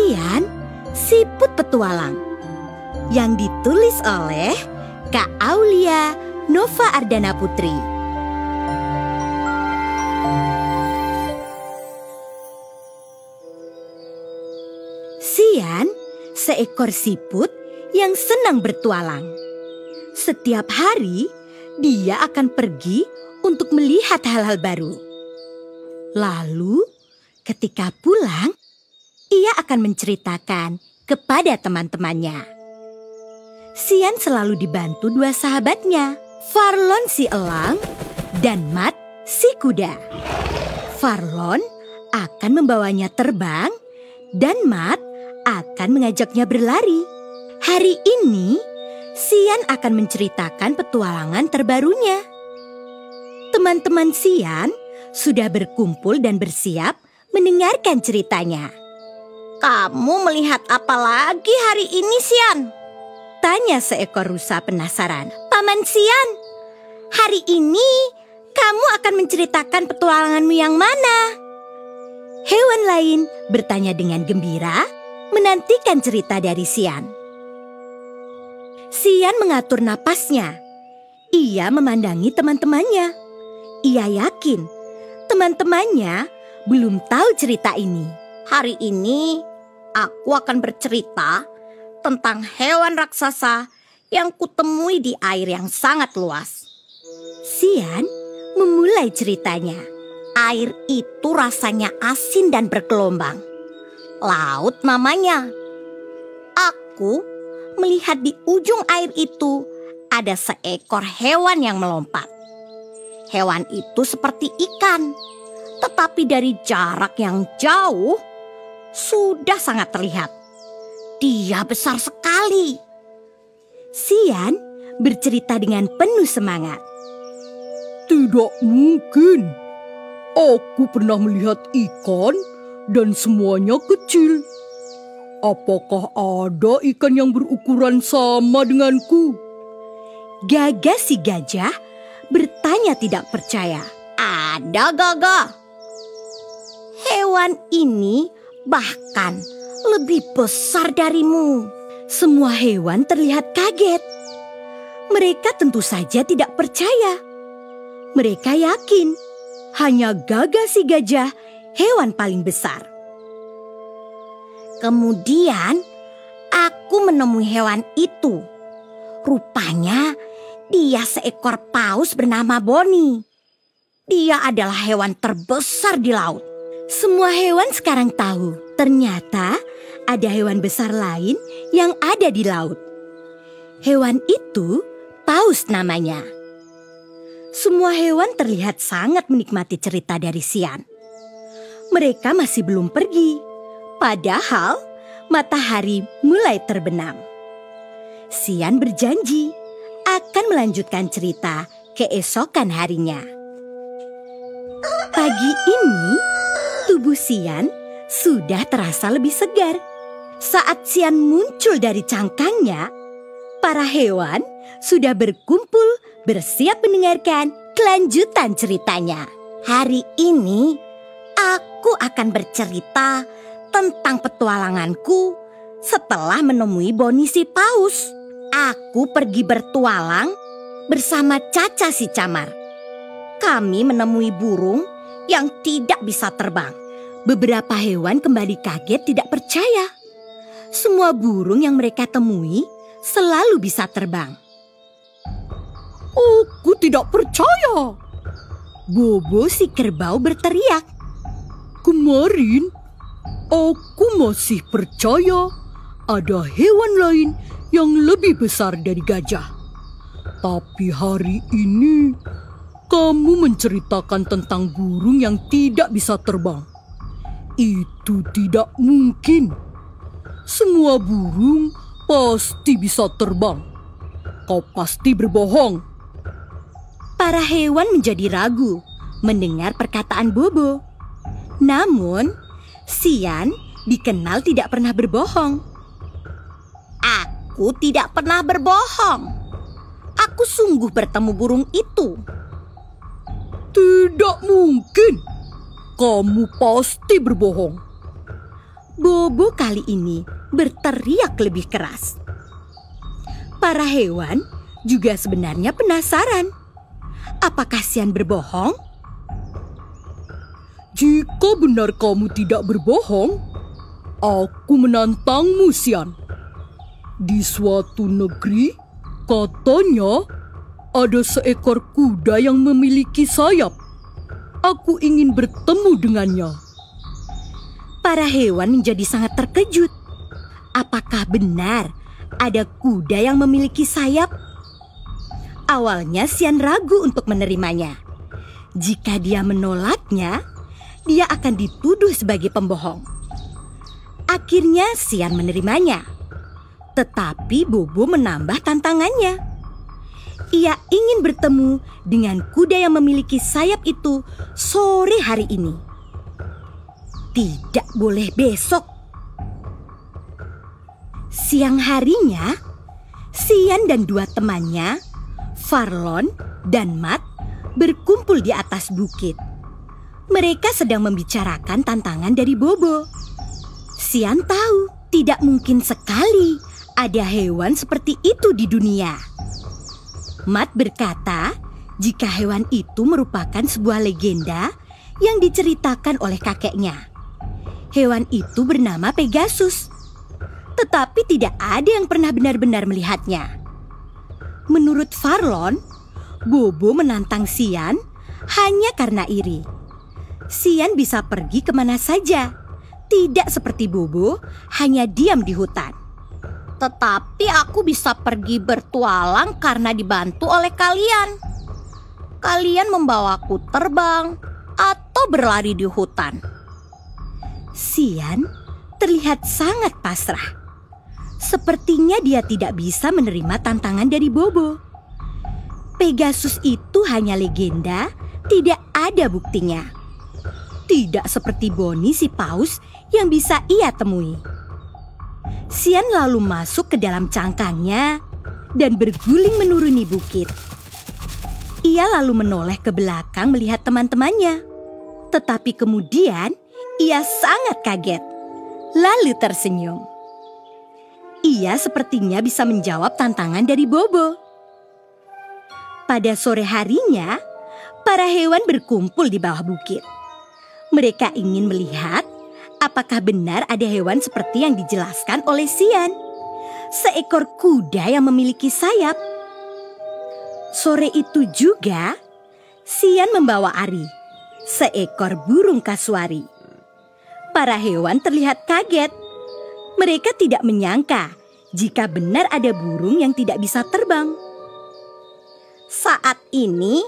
Sian, Siput Petualang, yang ditulis oleh Kak Aulia Nova Ardana Putri. Sian, seekor siput yang senang bertualang. Setiap hari, dia akan pergi untuk melihat hal-hal baru. Lalu, ketika pulang, ia akan menceritakan kepada teman-temannya. Sian selalu dibantu dua sahabatnya, Farlon si elang dan Mat si kuda. Farlon akan membawanya terbang dan Mat akan mengajaknya berlari. Hari ini, Sian akan menceritakan petualangan terbarunya. Teman-teman Sian sudah berkumpul dan bersiap mendengarkan ceritanya. Kamu melihat apa lagi hari ini, Sian? Tanya seekor rusa penasaran. Paman Sian, hari ini kamu akan menceritakan petualanganmu yang mana? Hewan lain bertanya dengan gembira, menantikan cerita dari Sian. Sian mengatur napasnya. Ia memandangi teman-temannya. Ia yakin teman-temannya belum tahu cerita ini. Hari ini aku akan bercerita tentang hewan raksasa yang kutemui di air yang sangat luas. Sian memulai ceritanya. Air itu rasanya asin dan bergelombang. Laut namanya. Aku melihat di ujung air itu ada seekor hewan yang melompat. Hewan itu seperti ikan, tetapi dari jarak yang jauh sudah sangat terlihat. Dia besar sekali. Sian bercerita dengan penuh semangat. Tidak mungkin. Aku pernah melihat ikan dan semuanya kecil. Apakah ada ikan yang berukuran sama denganku? Gagah si gajah bertanya tidak percaya. Ada, Gagah. Hewan ini bahkan lebih besar darimu. Semua hewan terlihat kaget. Mereka tentu saja tidak percaya. Mereka yakin hanya Gagah si gajah hewan paling besar. Kemudian aku menemui hewan itu. Rupanya dia seekor paus bernama Boni. Dia adalah hewan terbesar di laut. Semua hewan sekarang tahu, ternyata ada hewan besar lain yang ada di laut. Hewan itu paus namanya. Semua hewan terlihat sangat menikmati cerita dari Sian. Mereka masih belum pergi, padahal matahari mulai terbenam. Sian berjanji akan melanjutkan cerita keesokan harinya. Pagi ini, tubuh Sian sudah terasa lebih segar. Saat Sian muncul dari cangkangnya, para hewan sudah berkumpul bersiap mendengarkan kelanjutan ceritanya. Hari ini aku akan bercerita tentang petualanganku setelah menemui Boni si paus. Aku pergi bertualang bersama Caca si camar. Kami menemui burung yang tidak bisa terbang. Beberapa hewan kembali kaget tidak percaya. Semua burung yang mereka temui selalu bisa terbang. Aku tidak percaya. Bobo si kerbau berteriak. Kemarin aku masih percaya ada hewan lain yang lebih besar dari gajah. Tapi hari ini kamu menceritakan tentang burung yang tidak bisa terbang. Itu tidak mungkin. Semua burung pasti bisa terbang. Kau pasti berbohong. Para hewan menjadi ragu mendengar perkataan Bobo. Namun, Sian dikenal tidak pernah berbohong. Aku tidak pernah berbohong. Aku sungguh bertemu burung itu. Tidak mungkin. Kamu pasti berbohong. Bobo kali ini berteriak lebih keras. Para hewan juga sebenarnya penasaran. Apakah Sian berbohong? Jika benar kamu tidak berbohong, aku menantangmu, Sian. Di suatu negeri, katanya ada seekor kuda yang memiliki sayap. Aku ingin bertemu dengannya. Para hewan menjadi sangat terkejut. Apakah benar ada kuda yang memiliki sayap? Awalnya Sian ragu untuk menerimanya. Jika dia menolaknya, dia akan dituduh sebagai pembohong. Akhirnya Sian menerimanya. Tetapi Bobo menambah tantangannya. Ia ingin bertemu dengan kuda yang memiliki sayap itu sore hari ini. Tidak boleh besok. Siang harinya, Sian dan dua temannya, Farlon dan Matt, berkumpul di atas bukit. Mereka sedang membicarakan tantangan dari Bobo. Sian tahu tidak mungkin sekali ada hewan seperti itu di dunia. Matt berkata jika hewan itu merupakan sebuah legenda yang diceritakan oleh kakeknya. Hewan itu bernama Pegasus, tetapi tidak ada yang pernah benar-benar melihatnya. Menurut Farlon, Bobo menantang Sian hanya karena iri. Sian bisa pergi kemana saja, tidak seperti Bobo hanya diam di hutan. Tetapi aku bisa pergi bertualang karena dibantu oleh kalian. Kalian membawaku terbang atau berlari di hutan. Sian terlihat sangat pasrah. Sepertinya dia tidak bisa menerima tantangan dari Bobo. Pegasus itu hanya legenda, tidak ada buktinya. Tidak seperti Bonnie si paus yang bisa ia temui. Sian lalu masuk ke dalam cangkangnya dan berguling menuruni bukit. Ia lalu menoleh ke belakang melihat teman-temannya. Tetapi kemudian ia sangat kaget, lalu tersenyum. Ia sepertinya bisa menjawab tantangan dari Bobo. Pada sore harinya, para hewan berkumpul di bawah bukit. Mereka ingin melihat apakah benar ada hewan seperti yang dijelaskan oleh Sian. Seekor kuda yang memiliki sayap. Sore itu juga, Sian membawa Ari, seekor burung kasuari. Para hewan terlihat kaget. Mereka tidak menyangka jika benar ada burung yang tidak bisa terbang. Saat ini,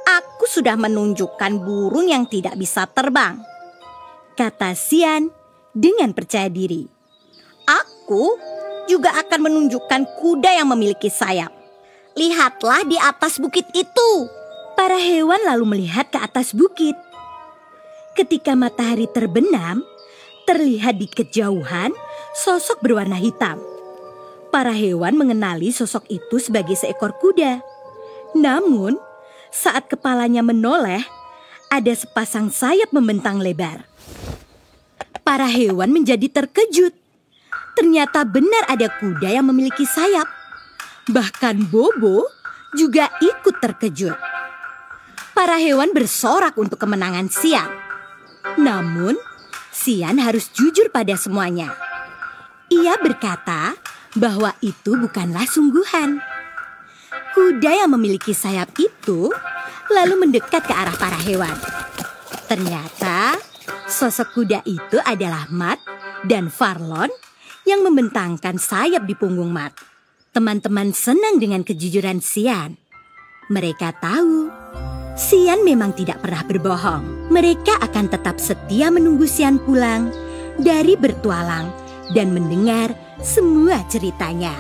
aku sudah menunjukkan burung yang tidak bisa terbang, kata Sian dengan percaya diri. Aku juga akan menunjukkan kuda yang memiliki sayap. Lihatlah di atas bukit itu. Para hewan lalu melihat ke atas bukit. Ketika matahari terbenam, terlihat di kejauhan sosok berwarna hitam. Para hewan mengenali sosok itu sebagai seekor kuda. Namun, saat kepalanya menoleh, ada sepasang sayap membentang lebar. Para hewan menjadi terkejut. Ternyata benar ada kuda yang memiliki sayap. Bahkan Bobo juga ikut terkejut. Para hewan bersorak untuk kemenangan Sian. Namun, Sian harus jujur pada semuanya. Ia berkata bahwa itu bukanlah sungguhan. Kuda yang memiliki sayap itu lalu mendekat ke arah para hewan. Ternyata sosok kuda itu adalah Matt dan Farlon yang membentangkan sayap di punggung Matt. Teman-teman senang dengan kejujuran Sian. Mereka tahu Sian memang tidak pernah berbohong. Mereka akan tetap setia menunggu Sian pulang dari bertualang dan mendengar semua ceritanya.